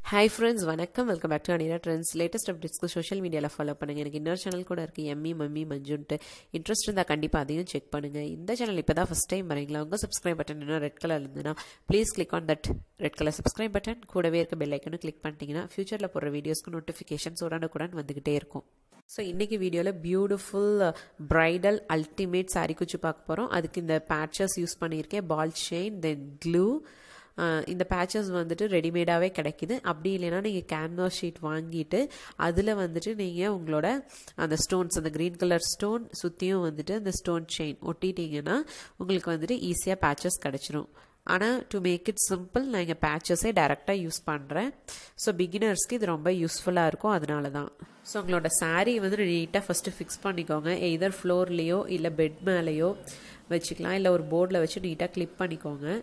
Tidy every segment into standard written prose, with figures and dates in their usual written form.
Hi friends, வணக்கம். Welcome back to Anira trends. Latest அப்டேட்ஸ்க்கு social மீடியாவில் ஃபாலோ பண்ணுங்கள். எனக்கு இன்னொரு சேனல் கூட இருக்குது, எம்மி மம்மி மஞ்சுன்ட்டு. இன்ட்ரெஸ்ட் இருந்தால் கண்டிப்பாக அதையும் செக் பண்ணுங்கள். இந்த சேனல் இப்போ தான் ஃபஸ்ட் டைம் வரீங்களா? உங்கள் சப்ஸ்கிரைப் பட்டன் இன்னும் ரெட் கலர் இருந்ததுன்னா please click on that red colour subscribe button. கூடவே இருக்க பெல் ஐக்கனும் கிளிக் பண்ணிட்டீங்கன்னா ஃபியூச்சரில் போடுற வீடியோஸ்க்கு நோட்டிஃபிகேஷன்ஸ் உடனுக்குடன் வந்துக்கிட்டே இருக்கும். ஸோ இன்றைக்கி வீடியோவில் பியூட்டிஃபுல் பிரைடல் அல்டிமேட் சாரீ குச்சி பார்க்க போகிறோம். அதுக்கு இந்த பேட்சஸ் யூஸ் பண்ணியிருக்கேன், பால் செயின், தென் க்ளூ. இந்த பேச்சஸ் வந்துட்டு ரெடிமேடாகவே கிடைக்கிது. அப்படி இல்லைன்னா நீங்கள் கேன்வாஸ் ஷீட் வாங்கிட்டு அதில் வந்துட்டு நீங்கள் உங்களோட அந்த ஸ்டோன்ஸ், அந்த க்ரீன் கலர் ஸ்டோன் சுற்றியும் வந்துட்டு அந்த ஸ்டோன் செயின் ஒட்டிட்டிங்கன்னா உங்களுக்கு வந்துட்டு ஈஸியாக பேச்சஸ் கிடச்சிரும். ஆனால் டு மேக் இட் சிம்பிள் நான் இங்கே பேச்சஸே டைரெக்டாக யூஸ் பண்ணுறேன். ஸோ பிகினர்ஸ்க்கு இது ரொம்ப யூஸ்ஃபுல்லாக இருக்கும், அதனால தான். ஸோ உங்களோட சாரீ வந்து நீட்டாக ஃபஸ்ட்டு ஃபிக்ஸ் பண்ணிக்கோங்க. எதர் ஃப்ளோர்லேயோ இல்லை பெட் மேலேயோ வச்சுக்கலாம், இல்லை ஒரு போர்டில் வச்சு நீட்டாக கிளிப் பண்ணிக்கோங்க.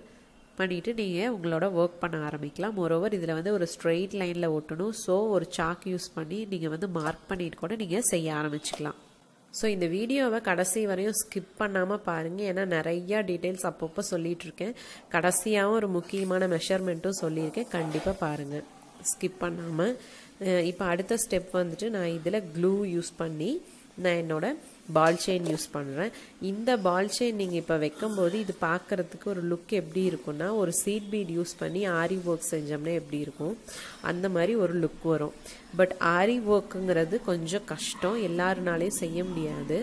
பண்ணிவிட்டு நீங்கள் உங்களோட ஒர்க் பண்ண ஆரம்பிக்கலாம். மோரோவர் இதில் வந்து ஒரு ஸ்ட்ரெயிட் லைனில் ஒட்டணும். ஸோ ஒரு சாக் யூஸ் பண்ணி நீங்கள் வந்து மார்க் பண்ணிட்டு கூட நீங்கள் செய்ய ஆரம்பிச்சிக்கலாம். ஸோ இந்த வீடியோவை கடைசி வரையும் ஸ்கிப் பண்ணாமல் பாருங்கள், ஏன்னா நிறையா டீட்டெயில்ஸ் அப்பப்போ சொல்லிகிட்ருக்கேன். கடைசியாகவும் ஒரு முக்கியமான மெஷர்மெண்ட்டும் சொல்லியிருக்கேன், கண்டிப்பாக பாருங்கள் ஸ்கிப் பண்ணாமல். இப்போ அடுத்த ஸ்டெப் வந்துட்டு நான் இதில் க்ளூ யூஸ் பண்ணி நான் என்னோட பால் செயின் யூஸ் பண்ணுறேன். இந்த பால் செயின் நீங்கள் இப்போ வைக்கும்போது இது பார்க்குறதுக்கு ஒரு லுக் எப்படி இருக்குன்னா, ஒரு சீட் பீட் யூஸ் பண்ணி ஆரி ஒர்க் செஞ்சோம்னா எப்படி இருக்கும் அந்த மாதிரி ஒரு லுக் வரும். பட் ஆரி ஒர்க்குங்கிறது கொஞ்சம் கஷ்டம், எல்லாருனாலையும் செய்ய முடியாது.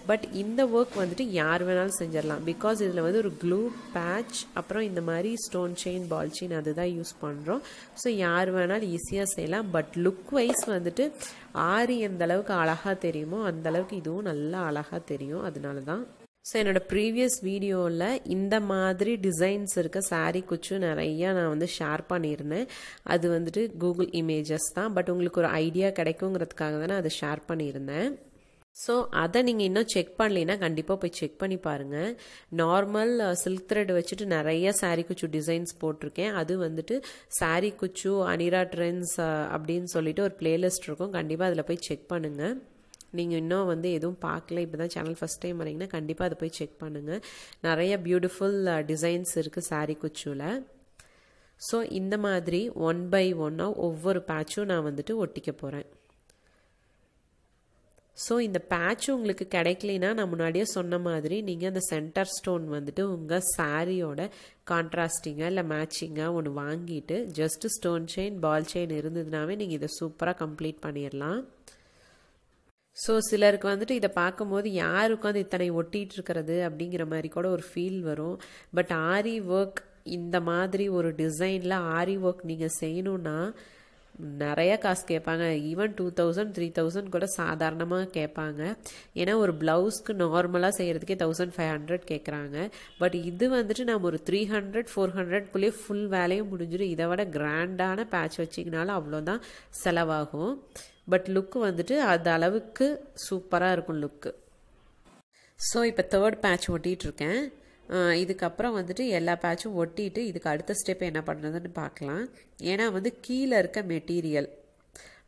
பட் இந்த ஒர்க் வந்துட்டு யார் வேணாலும் செஞ்சிடலாம். பிகாஸ் இதில் வந்து ஒரு க்ளூ பேட்ச், அப்புறம் இந்த மாதிரி ஸ்டோன் செயின், பால் செயின் அதுதான் யூஸ் பண்ணுறோம். ஸோ யார் வேணாலும் ஈஸியாக செய்யலாம். பட் லுக் வைஸ் வந்துட்டு ஆரி எந்த அளவுக்கு அழகாக தெரியுமோ அந்த அளவுக்கு இதுவும் நல்லா அழகாக தெரியும், அதனால தான். ஸோ என்னோட ப்ரீவியஸ் வீடியோவில் இந்த மாதிரி டிசைன்ஸ் இருக்க சாரீ குச்சு நிறையா நான் வந்து ஷேர் பண்ணியிருந்தேன். அது வந்துட்டு கூகுள் இமேஜஸ் தான், பட் உங்களுக்கு ஒரு ஐடியா கிடைக்குங்கிறதுக்காக தான் நான் அதை ஷேர் பண்ணியிருந்தேன். ஸோ அதை நீங்கள் இன்னும் செக் பண்ணலைன்னா கண்டிப்பாக போய் செக் பண்ணி பாருங்கள். நார்மல் சில்க் த்ரெட் வச்சுட்டு நிறைய சாரீ குச்சு டிசைன்ஸ் போட்டிருக்கேன். அது வந்துட்டு சாரீ குச்சு அனிரா ட்ரெண்ட்ஸ் அப்படின்னு சொல்லிட்டு ஒரு பிளேலிஸ்ட் இருக்கும், கண்டிப்பாக அதில் போய் செக் பண்ணுங்கள். நீங்கள் இன்னும் வந்து எதுவும் பார்க்கல, இப்போ தான் சேனல் ஃபஸ்ட் டைம் வரீங்கன்னா கண்டிப்பாக அதை போய் செக் பண்ணுங்கள். நிறைய பியூட்டிஃபுல் டிசைன்ஸ் இருக்குது சாரீ குச்சில். ஸோ இந்த மாதிரி 1 by 1 ஒவ்வொரு பேட்சும் நான் வந்துட்டு ஒட்டிக்க போகிறேன். ஸோ இந்த பேட்ச் உங்களுக்கு கிடைக்கலனா நான் முன்னாடியே சொன்ன மாதிரி நீங்கள் அந்த சென்டர் ஸ்டோன் வந்துட்டு உங்கள் சாரியோட கான்ட்ராஸ்டிங்காக இல்லை மேட்சிங்காக ஒன்று வாங்கிட்டு just stone chain, ball chain இருந்ததுனாவே நீங்கள் இதை சூப்பராக கம்ப்ளீட் பண்ணிடலாம். ஸோ சிலருக்கு வந்துட்டு இதை பார்க்கும்போது யாருக்கு வந்து இத்தனை ஒட்டிகிட்டு இருக்கிறது அப்படிங்கிற மாதிரி கூட ஒரு ஃபீல் வரும். பட் ஆரி ஒர்க் இந்த மாதிரி ஒரு டிசைனில் ஆரி ஒர்க் நீங்கள் செய்யணுன்னா நிறைய காசு கேட்பாங்க. ஈவன் 2000 3000 கூட சாதாரணமாக கேட்பாங்க. ஏன்னா ஒரு ப்ளவுஸ்க்கு நார்மலாக செய்கிறதுக்கே 1500 கேட்குறாங்க. பட் இது வந்துட்டு நம்ம ஒரு 300 400 ஃபுல் வேலையும் முடிஞ்சிடும். இதை விட கிராண்டான பேட்ச் வச்சிங்கனாலும் அவ்வளோதான் செலவாகும். பட் லுக்கு வந்துட்டு அது அளவுக்கு சூப்பராக இருக்கும் லுக்கு. ஸோ இப்போ 3rd பேட்ச் ஒட்டிகிட்ருக்கேன். இதுக்கப்புறம் வந்துட்டு எல்லா பேட்சும் ஒட்டிட்டு இதுக்கு அடுத்த ஸ்டெப் என்ன பண்ணுறதுன்னு பார்க்கலாம். ஏன்னா வந்து கீழே இருக்க மெட்டீரியல்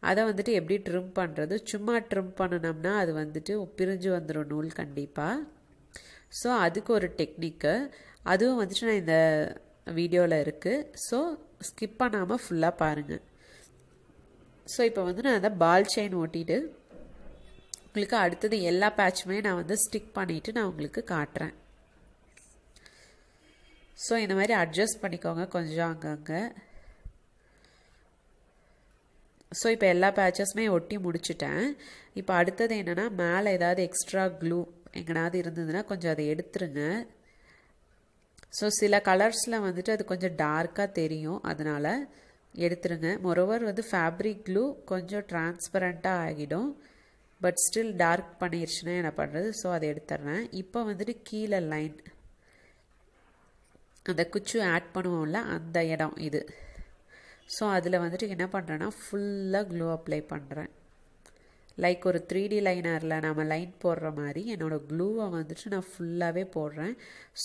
அதை வந்துட்டு எப்படி ட்ரிம் பண்ணுறது, சும்மா ட்ரிம் பண்ணினோம்னா அது வந்துட்டு பிரிஞ்சு வந்துடும் நூல் கண்டிப்பாக. ஸோ அதுக்கு ஒரு டெக்னிக்கு, அதுவும் வந்துட்டு நான் இந்த வீடியோவில் இருக்குது. ஸோ ஸ்கிப் பண்ணாமல் ஃபுல்லாக பாருங்கள். ஸோ இப்போ வந்து நான் அதை பால் செயின் ஓட்டிட்டு உங்களுக்கு அடுத்தது எல்லா பேட்சுமே நான் வந்து ஸ்டிக் பண்ணிவிட்டு நான் உங்களுக்கு காட்டுறேன். ஸோ இந்த மாதிரி அட்ஜஸ்ட் பண்ணிக்கோங்க கொஞ்சம் அங்கங்கே. ஸோ இப்போ எல்லா பேட்சஸுமே ஒட்டி முடிச்சுட்டேன். இப்போ அடுத்தது என்னென்னா, மேலே ஏதாவது எக்ஸ்ட்ரா க்ளூ எங்கேனாவது இருந்ததுன்னா கொஞ்சம் அதை எடுத்துருங்க. ஸோ சில கலர்ஸில் வந்துட்டு அது கொஞ்சம் டார்க்காக தெரியும், அதனால் எடுத்துருங்க. மொரோவர் வந்து ஃபேப்ரிக் க்ளூ கொஞ்சம் டிரான்ஸ்பரண்ட்டாக ஆகிடும், பட் ஸ்டில் டார்க் பண்ணிடுச்சுன்னா என்ன பண்ணுறது. ஸோ அதை எடுத்துட்றேன். இப்போ வந்துட்டு கீழே லைன் அந்த குச்சு ஆட் பண்ணுவோம்ல அந்த இடம் இது. ஸோ அதில் வந்துட்டு என்ன பண்ணுறேன்னா ஃபுல்லாக க்ளூ அப்ளை பண்ணுறேன். லைக் ஒரு 3D லைனரில் நம்ம லைன் போடுற மாதிரி என்னோடய க்ளூவை வந்துட்டு நான் ஃபுல்லாகவே போடுறேன்.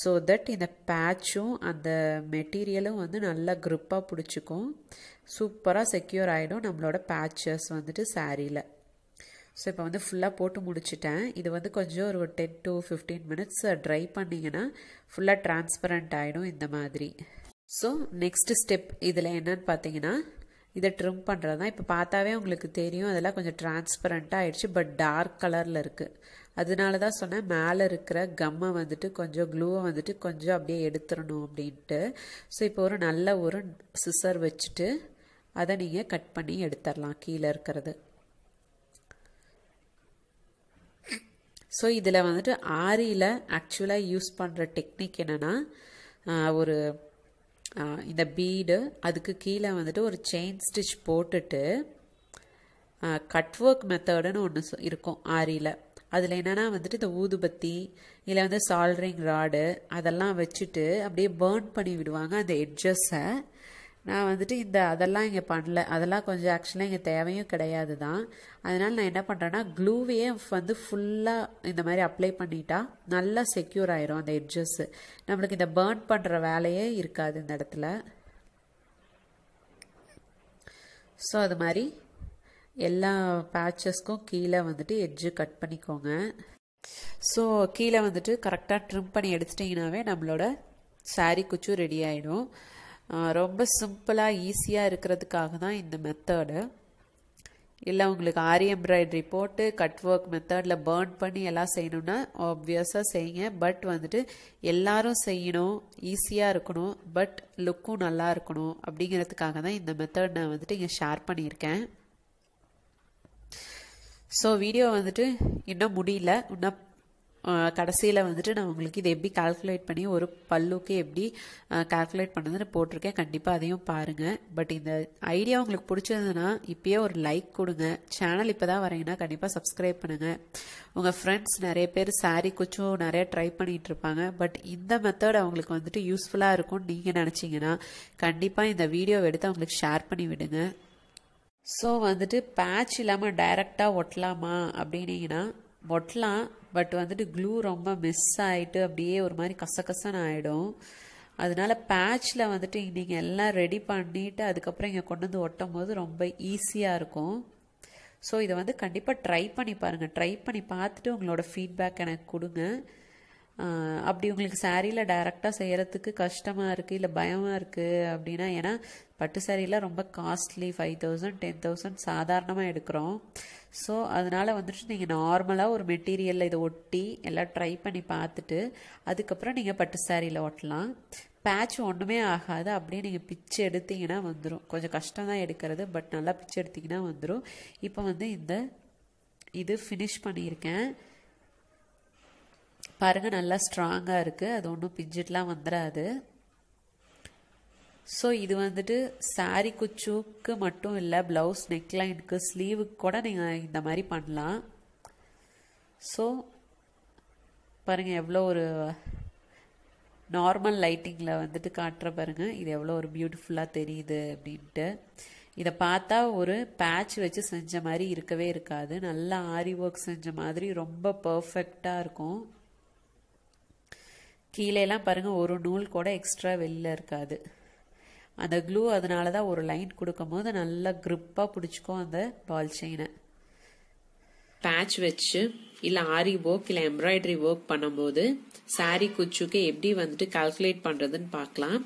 ஸோ தட் இந்த பேட்சும் அந்த மெட்டீரியலும் வந்து நல்லா க்ரிப்பாக பிடிச்சிக்கும், சூப்பராக செக்யூர் ஆகிடும் நம்மளோட பேட்சஸ் வந்துட்டு சாரியில். ஸோ இப்போ வந்து ஃபுல்லாக போட்டு முடிச்சிட்டேன். இது வந்து கொஞ்சம் ஒரு 10 to 15 minutes ட்ரை பண்ணிங்கன்னா ஃபுல்லாக டிரான்ஸ்பரண்ட் ஆகிடும் இந்த மாதிரி. ஸோ நெக்ஸ்ட் ஸ்டெப் இதில் என்னன்னு பார்த்தீங்கன்னா, இதை ட்ரிம் பண்ணுறது தான். இப்போ பார்த்தாவே உங்களுக்கு தெரியும் அதெல்லாம் கொஞ்சம் டிரான்ஸ்பரண்ட்டாக ஆயிடுச்சு, பட் டார்க் கலரில் இருக்குது. அதனால தான் சொன்னேன் மேலே இருக்கிற கம்மை வந்துட்டு கொஞ்சம் க்ளூவை வந்துட்டு கொஞ்சம் அப்படியே எடுத்துடணும் அப்படின்ட்டு. ஸோ இப்போ ஒரு நல்ல ஒரு சிசர் வச்சுட்டு அதை நீங்கள் கட் பண்ணி எடுத்துடலாம் கீழே இருக்கிறது. ஸோ இதில் வந்துட்டு ஆரியில் ஆக்சுவலாக யூஸ் பண்ணுற டெக்னிக் என்னென்னா, ஒரு இந்த பீடு அதுக்கு கீழே வந்துட்டு ஒரு செயின் ஸ்டிச் போட்டுட்டு கட் ஒர்க் மெத்தடுன்னு ஒன்று இருக்கும் ஆரியில். அதில் என்னென்னா வந்துட்டு இந்த ஊதுபத்தி இல்லை வந்து சால்ட்ரிங் ராடு அதெல்லாம் வச்சுட்டு அப்படியே பேர்ன் பண்ணி விடுவாங்க அந்த எட்ஜஸை. நான் வந்துட்டு அதெல்லாம் இங்கே பண்ணல, அதெல்லாம் கொஞ்சம் ஆக்சுவலாக இங்கே தேவையும் கிடையாது தான். அதனால் நான் என்ன பண்ணுறேன்னா க்ளூவையே வந்து ஃபுல்லாக இந்த மாதிரி அப்ளை பண்ணிட்டா நல்லா செக்யூர் ஆயிரும் அந்த எட்ஜஸ்ஸு. நம்மளுக்கு இந்த பேர்ன் பண்ணுற வேலையே இருக்காது இந்த இடத்துல. ஸோ அது மாதிரி எல்லா பேட்சஸ்க்கும் கீழே வந்துட்டு எட்ஜு கட் பண்ணிக்கோங்க. ஸோ கீழே வந்துட்டு கரெக்டாக ட்ரிம் பண்ணி எடுத்துட்டிங்கனாவே நம்மளோட சாரீ குச்சு ரெடி ஆகிடும். ரொம்ப சிம்பிளாக ஈஸியாக இருக்கிறதுக்காக தான் இந்த மெத்தடு. இல்லை உங்களுக்கு ஆரி எம்ப்ராய்டரி போட்டு கட் ஒர்க் மெத்தடில் பேர்ன் பண்ணி எல்லாம் செய்யணும்னா ஆப்வியஸாக செய்யுங்க. பட் வந்துட்டு எல்லாரும் செய்யணும், ஈஸியாக இருக்கணும், பட் லுக்கும் நல்லா இருக்கணும் அப்படிங்கிறதுக்காக தான் இந்த மெத்தட் நான் வந்துட்டு இங்கே ஷேர் பண்ணியிருக்கேன். ஸோ வீடியோ வந்துட்டு இன்னும் முடியல, இன்னும் கடைசியில் வந்துட்டு நான் உங்களுக்கு இதை எப்படி கால்குலேட் பண்ணி ஒரு பல்லுக்கு எப்படி கால்குலேட் பண்ணதுன்னு போட்டிருக்கேன். கண்டிப்பாக அதையும் பாருங்கள். பட் இந்த ஐடியா உங்களுக்கு பிடிச்சதுன்னா இப்போயே ஒரு லைக் கொடுங்க. சேனல் இப்போ தான் வரீங்கன்னா கண்டிப்பாக சப்ஸ்கிரைப் பண்ணுங்கள். உங்கள் ஃப்ரெண்ட்ஸ் நிறைய பேர் சாரீ குச்சும் நிறைய ட்ரை பண்ணிகிட்டு இருப்பாங்க. பட் இந்த மெத்தட் அவங்களுக்கு வந்துட்டு யூஸ்ஃபுல்லாக இருக்கும்னு நீங்கள் நினச்சிங்கன்னா கண்டிப்பாக இந்த வீடியோவை எடுத்து அவங்களுக்கு ஷேர் பண்ணி விடுங்க. ஸோ வந்துட்டு பேட்ச் இல்லாமல் டைரெக்டாக ஒட்டலாமா அப்படின்னீங்கன்னா ஒட்டலாம். பட் வந்துட்டு க்ளூ ரொம்ப மிஸ் ஆகிட்டு அப்படியே ஒரு மாதிரி கசகசன்னு ஆகிடும். அதனால பேட்சில் வந்துட்டு நீங்கள் எல்லாம் ரெடி பண்ணிவிட்டு அதுக்கப்புறம் இங்கே கொண்டு வந்து ஒட்டும் போது ரொம்ப ஈஸியாக இருக்கும். ஸோ இதை வந்து கண்டிப்பாக ட்ரை பண்ணி பாருங்கள். ட்ரை பண்ணி பார்த்துட்டு உங்களோட ஃபீட்பேக் எனக்கு கொடுங்க. அப்படி உங்களுக்கு சாரியில் டைரெக்டாக செய்கிறதுக்கு கஷ்டமாக இருக்குது இல்லை பயமாக இருக்குது அப்படின்னா, ஏன்னா பட்டு சாரியில் ரொம்ப காஸ்ட்லி 5,000 10,000 சாதாரணமாக எடுக்கிறோம். ஸோ அதனால் வந்துட்டு நீங்கள் நார்மலாக ஒரு மெட்டீரியலில் இதை ஒட்டி எல்லாம் ட்ரை பண்ணி பார்த்துட்டு அதுக்கப்புறம் நீங்கள் பட்டு சாரியில் ஒட்டலாம். பேட்ச் ஒன்றுமே ஆகாது, அப்படியே நீங்கள் பிச்சு எடுத்தீங்கன்னா வந்துடும். கொஞ்சம் கஷ்டம் தான் எடுக்கிறது, பட் நல்லா பிச்சு எடுத்திங்கன்னா வந்துடும். இப்போ வந்து இது ஃபினிஷ் பண்ணியிருக்கேன் பாருங்கள், நல்லா ஸ்ட்ராங்காக இருக்குது, அது ஒன்றும் பிஞ்சிட்லாம் வந்துடாது. ஸோ இது வந்துட்டு சாரீ குச்சுக்கு மட்டும் இல்லை, ப்ளவுஸ் நெக்லைனுக்கு ஸ்லீவுக்கு கூட நீங்கள் இந்த மாதிரி பண்ணலாம். ஸோ பாருங்கள் எவ்வளோ ஒரு நார்மல் லைட்டிங்கில் வந்துட்டு காட்டுற பாருங்கள், இது எவ்வளோ ஒரு பியூட்டிஃபுல்லாக தெரியுது அப்படின்ட்டு. இதை பார்த்தா ஒரு பேட்ச் வச்சு செஞ்ச மாதிரி இருக்கவே இருக்காது, நல்லா ஆரி ஒர்க் செஞ்ச மாதிரி ரொம்ப பர்ஃபெக்டாக இருக்கும். கீழேலாம் பாருங்கள் ஒரு நூல் கூட எக்ஸ்ட்ரா வெளில இருக்காது. அந்த க்ளூ அதனால தான் ஒரு லைன் கொடுக்கும் போது நல்லா க்ரிப்பாக பிடிச்சிக்கும் அந்த பால் செயினை. பேட்ச் வச்சு இல்லை ஆரி ஒர்க் இல்லை எம்ப்ராய்டரி ஒர்க் பண்ணும்போது சாரீ குச்சுக்கு எப்படி வந்துட்டு கால்குலேட் பண்ணுறதுன்னு பார்க்கலாம்.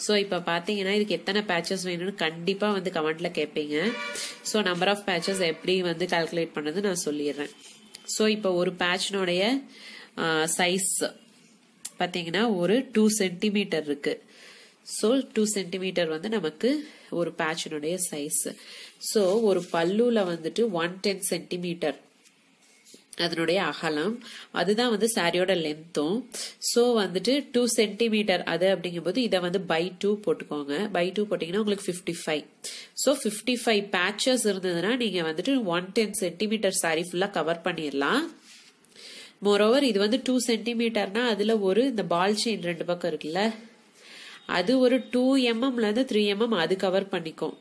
ஸோ இப்போ பார்த்தீங்கன்னா இதுக்கு எத்தனை பேட்சஸ் வேணும்னு கண்டிப்பாக வந்து கமெண்ட்டில் கேட்பீங்க. ஸோ நம்பர் ஆஃப் பேட்சஸ் எப்படி வந்து கால்குலேட் பண்ணுறது நான் சொல்லிடுறேன். ஸோ இப்போ ஒரு பேட்ச்னுடைய சைஸ் பார்த்தீங்கன்னா ஒரு 2 சென்டிமீட்டர் இருக்கு. ஸோ 2 சென்டிமீட்டர் வந்து நமக்கு ஒரு பேட்சினுடைய சைஸ். ஸோ ஒரு பல்லுல வந்துட்டு 110 சென்டிமீட்டர் அதனுடைய அகலம், அதுதான் வந்து சாரியோட லென்த்தும். ஸோ வந்துட்டு 2 சென்டிமீட்டர் அது அப்படிங்கும்போது இதை வந்து by 2 போட்டுக்கோங்க. by 2 போட்டீங்கன்னா உங்களுக்கு 55. ஸோ 55 பேட்சஸ் இருந்ததுன்னா நீங்க வந்துட்டு 110 சென்டிமீட்டர் சாரி ஃபுல்லா கவர் பண்ணிடலாம். மோரோவர் இது வந்து 2 சென்டிமீட்டர்னா அதுல ஒரு இந்த பால் செயின் 2 பக்கம் இருக்குல்ல, அது ஒரு 2 mmல இருந்து 3 mm அது கவர் பண்ணிக்கும்.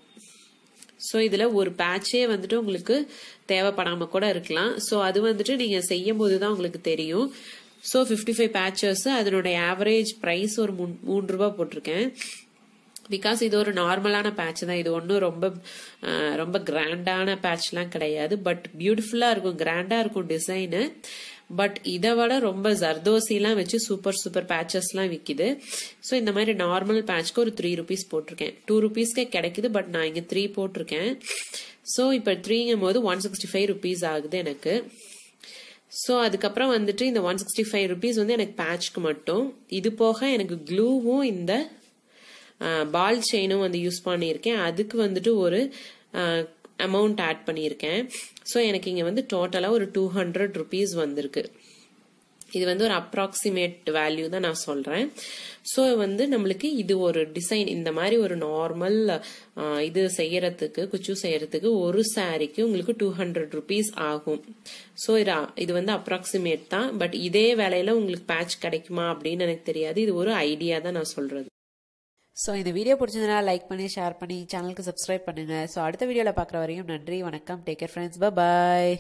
ஸோ இதுல ஒரு பேட்சே வந்துட்டு உங்களுக்கு தேவைப்படாம கூட இருக்கலாம். ஸோ அது வந்துட்டு நீங்க செய்யும் போதுதான் உங்களுக்கு தெரியும். ஸோ 55 பேட்சஸ், அதனுடைய ஆவரேஜ் பிரைஸ் ஒரு 3 ரூபாய் போட்டிருக்கேன். பிகாஸ் இது ஒரு நார்மலான பேட்ச் தான், இது ஒன்றும் ரொம்ப கிராண்டான பேட்ச்லாம் கிடையாது. பட் பியூட்டிஃபுல்லா இருக்கும், கிராண்டா இருக்கும் டிசைனு. பட் இதை விட ரொம்ப ஜர்தோசிலாம் வச்சு சூப்பர் சூப்பர் பேச்சஸ்லாம் விற்கிது. ஸோ இந்த மாதிரி நார்மல் பேட்ச்க்கு ஒரு 3 rupees போட்டிருக்கேன். 2 rupeesக்கே கிடைக்குது, பட் நான் இங்கே 3 போட்டிருக்கேன். ஸோ இப்போ 3ங்கும் போது 165 rupees ஆகுது எனக்கு. ஸோ அதுக்கப்புறம் வந்துட்டு இந்த 165 rupees வந்து எனக்கு பேட்ச்க்கு மட்டும். இது போக எனக்கு க்ளூவும் இந்த பால் செயினும் வந்து யூஸ் பண்ணியிருக்கேன். அதுக்கு வந்துட்டு ஒரு அமௌண்ட் ஆட் பண்ணியிருக்கேன். ஸோ எனக்கு இங்கே வந்து டோட்டலாக ஒரு 200 rupees வந்திருக்கு. இது வந்து ஒரு அப்ராக்சிமேட் வேல்யூ தான் நான் சொல்றேன். ஸோ வந்து நம்மளுக்கு இது ஒரு டிசைன் இந்த மாதிரி ஒரு நார்மல் இது செய்யறதுக்கு குச்சு செய்யறதுக்கு ஒரு சாரிக்கு உங்களுக்கு 200 rupees ஆகும். ஸோ இது வந்து அப்ராக்சிமேட் தான். பட் இதே வேலையில உங்களுக்கு பேட்ச் கிடைக்குமா அப்படின்னு எனக்கு தெரியாது. இது ஒரு ஐடியா தான் நான் சொல்றது. ஸோ இந்த வீடியோ பிடிச்சதுனா லைக் பண்ணி ஷேர் பண்ணி சேனலுக்கு சப்ஸ்கிரைப் பண்ணுங்க. ஸோ அடுத்த வீடியோவில் பார்க்குற வரையும் நன்றி, வணக்கம், டேக் கேர் ஃப்ரெண்ட்ஸ், பாய்.